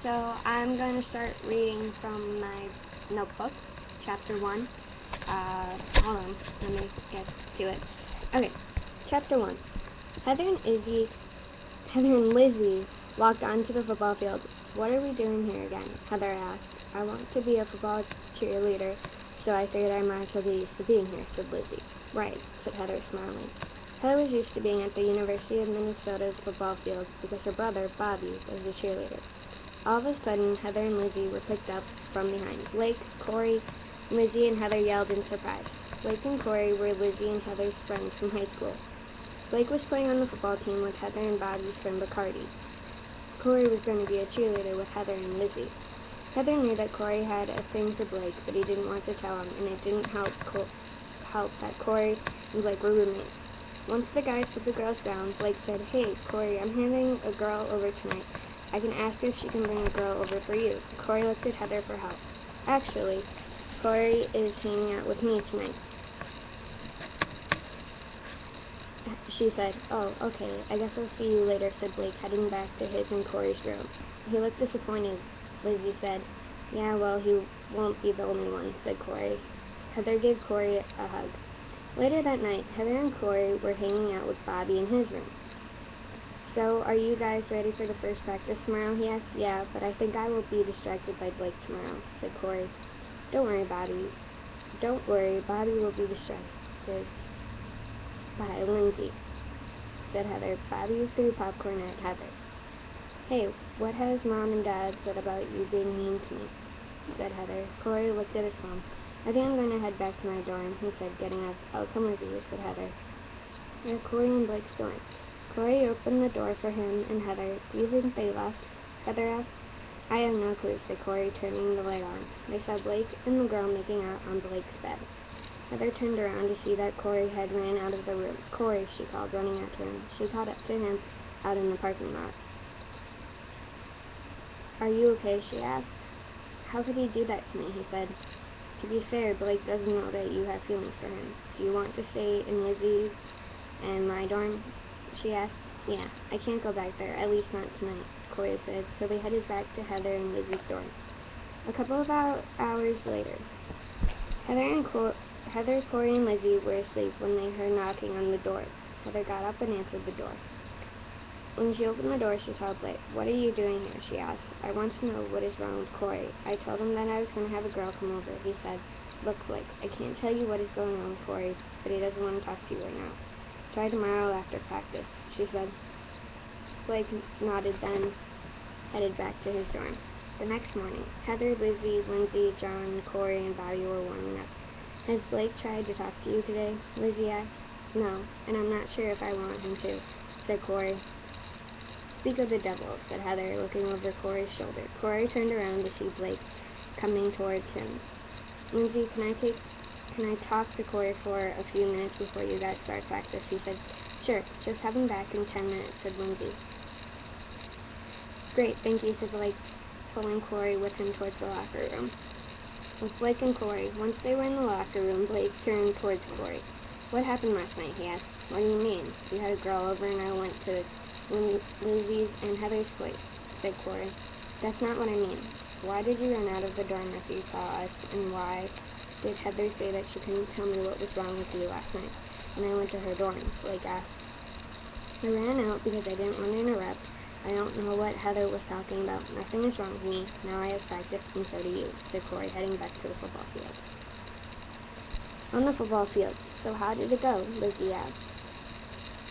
So I'm going to start reading from my notebook, chapter 1. Hold on, let me get to it. Okay, chapter 1. Heather and Lizzie walked onto the football field. "What are we doing here again?" Heather asked. "I want to be a football cheerleader, so I figured I might as well get used to being here," said Lizzie. "Right," said Heather, smiling. Heather was used to being at the University of Minnesota's football field because her brother, Bobby, was a cheerleader. All of a sudden, Heather and Lizzie were picked up from behind. Blake, Corey, Lizzie, and Heather yelled in surprise. Blake and Corey were Lizzie and Heather's friends from high school. Blake was playing on the football team with Heather and Bobby's friend Bacardi. Corey was going to be a cheerleader with Heather and Lizzie. Heather knew that Corey had a thing for Blake, but he didn't want to tell him, and it didn't help that Corey and Blake were roommates. Once the guys put the girls down, Blake said, "Hey, Corey, I'm having a girl over tonight. I can ask her if she can bring a girl over for you." Corey looked at Heather for help. "Actually, Corey is hanging out with me tonight," she said. "Oh, okay, I guess I'll see you later," said Blake, heading back to his and Corey's room. "He looked disappointed," Lizzie said. "Yeah, well, he won't be the only one," said Corey. Heather gave Corey a hug. Later that night, Heather and Corey were hanging out with Bobby in his room. "So, are you guys ready for the first practice tomorrow?" he asked. "Yeah, but I think I will be distracted by Blake tomorrow," said Corey. Don't worry, Bobby will be distracted by Lindsay," said Heather. Bobby threw popcorn at Heather. "Hey, what has Mom and Dad said about you being mean to me?" said Heather. Corey looked at his phone. "I think I'm going to head back to my dorm," he said, getting up. "I'll come with you," said Heather. "At Corey and Blake's dorm." Corey opened the door for him and Heather. "Do you think they left?" Heather asked. "I have no clue," said Corey, turning the light on. They saw Blake and the girl making out on Blake's bed. Heather turned around to see that Corey had ran out of the room. "Corey," she called, running after him. She caught up to him out in the parking lot. "Are you okay?" she asked. "How could he do that to me?" he said. "To be fair, Blake doesn't know that you have feelings for him. Do you want to stay in Lizzie's and my dorm?" she asked. "Yeah, I can't go back there, at least not tonight," Corey said, so they headed back to Heather and Lizzie's dorm. A couple of hours later, Heather, Corey, and Lizzie were asleep when they heard knocking on the door. Heather got up and answered the door. When she opened the door, she saw Blake. "What are you doing here?" she asked. "I want to know what is wrong with Corey. I told him that I was going to have a girl come over," he said. "Look, Blake, I can't tell you what is going on with Corey, but he doesn't want to talk to you right now. Try tomorrow after practice," she said. Blake nodded, then headed back to his dorm. The next morning, Heather, Lizzie, Lindsay, John, Corey, and Bobby were warming up. "Has Blake tried to talk to you today?" Lizzie asked. "No, and I'm not sure if I want him to," said Corey. "Speak of the devil," said Heather, looking over Corey's shoulder. Corey turned around to see Blake coming towards him. "Lindsay, can I talk to Corey for a few minutes before you guys start practice?" he said. "Sure, just have him back in 10 minutes, said Lindsay. "Great, thank you," said Blake, pulling Corey with him towards the locker room. With Blake and Corey, once they were in the locker room, Blake turned towards Corey. "What happened last night?" he asked. "What do you mean? You had a girl over and I went to Lizzie's and Heather's place," said Corey. "That's not what I mean. Why did you run out of the dorm after you saw us, and why did Heather say that she couldn't tell me what was wrong with you last night when I went to her dorm?" Blake asked. "I ran out because I didn't want to interrupt. I don't know what Heather was talking about. Nothing is wrong with me. Now I have practice, and so do you," said Corey, heading back to the football field. On the football field. "So how did it go?" Lizzie asked.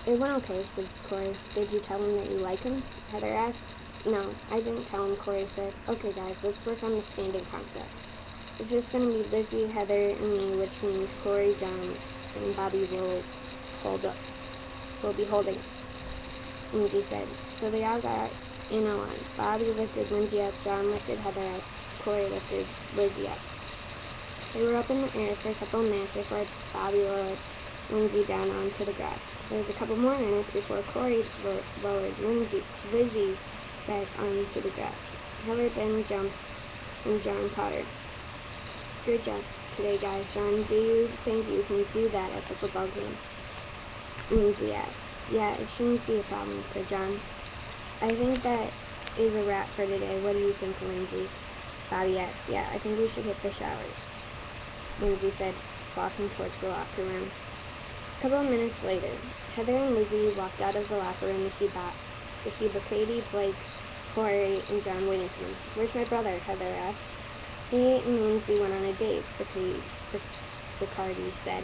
"It went okay," said Corey. "Did you tell him that you like him?" Heather asked. "No, I didn't tell him," Corey said. "Okay, guys, let's work on the standing contest. It's just going to be Lizzie, Heather, and me, which means Corey, John, and Bobby will be holding us," Lindsay said. So they all got in a line. Bobby lifted Lindsay up, John lifted Heather up, Corey lifted Lizzie up. They were up in the air for a couple of minutes before Bobby lowered Lindsay down onto the grass. There was a couple more minutes before Corey lowered Lizzie back onto the grass. Heather then jumped, and John caught her. "Good job today, guys. John, do you think you can do that at the football game?" Lindsay asked. "Yeah, it shouldn't be a problem," said John. "I think that is a wrap for today. What do you think, Lindsay? Bobby asked. Yeah, I think we should hit the showers, Lindsay said, walking towards the locker room. A couple of minutes later, Heather and Lizzie walked out of the locker room to see Brady, Blake, Corey, and John waiting for them. Where's my brother? Heather asked. He and Lindsay went on a date, Bacardi said.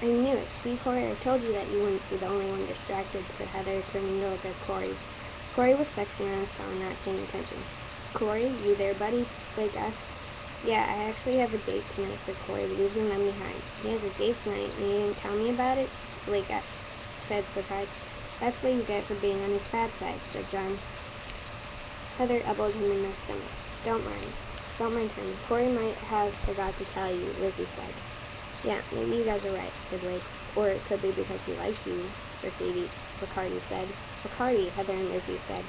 I knew it. See, Corey, I told you that you wouldn't be the only one distracted, said Heather, turning to look at Corey. Corey was texting around his phone, not paying attention. Corey, you there, buddy? Blake asked. Yeah, I actually have a date tonight, said Corey, leaving them behind. He has a date tonight, and he didn't tell me about it? Blake said, surprised. That's what you get for being on his bad side, said John. Heather elbowed him in the stomach. Don't mind him. Corey might have forgot to tell you, Lizzie said. Yeah, maybe you guys are right, said Blake. Or it could be because he likes you, Bacardi said. Bacardi, Heather and Lizzie said.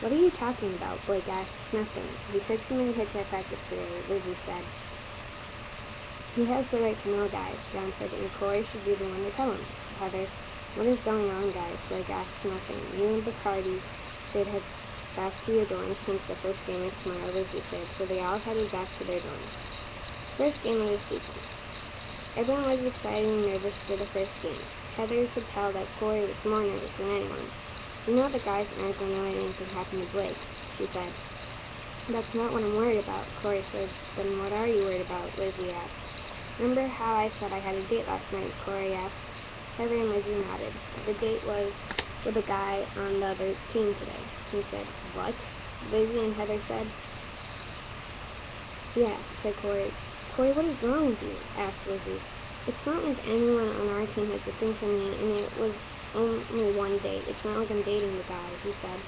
What are you talking about? Blake asked. Nothing. He took too many hits at practice today, Lizzie said. He has the right to know, guys, John said, and Corey should be the one to tell him. Heather, what is going on, guys? Blake asked. Nothing. You and Bacardi should head back to your dorms since the first game is tomorrow, Lizzie said, so they all headed back to their dorms. First game of the season. Everyone was excited and nervous for the first game. Heather could tell that Corey was more nervous than anyone. You know the guys aren't going to let anything happen to Blake, she said. That's not what I'm worried about, Corey said. Then what are you worried about? Lizzie asked. Remember how I said I had a date last night? Corey asked. Heather and Lizzie nodded. The date was with a guy on the other team today. He said, what? Lizzie and Heather said. Yeah, said Corey. Corey, what is wrong with you? Asked Lizzie. It's not like anyone on our team has a thing for me, and it was only one date. It's not like I'm dating the guy, he said.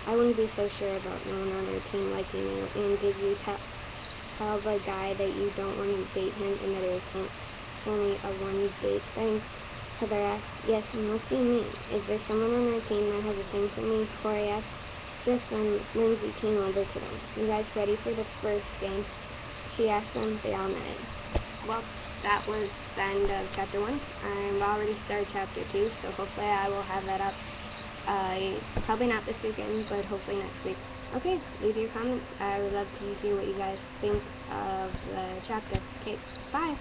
I wouldn't be so sure about no one on our team liking you, and did you tell the guy that you don't want to date him and that it was only a one-date thing? Heather asked. Yes, and what do you mean? Is there someone on our team that has a thing for me? Corey asked. Just then, Lindsay came over to them. You guys ready for the first game? She asked them. They all nodded. Well, that was the end of Chapter 1. I've already started Chapter 2, so hopefully I will have that up. Probably not this weekend, but hopefully next week. Okay, leave your comments. I would love to hear what you guys think of the chapter. Okay, bye!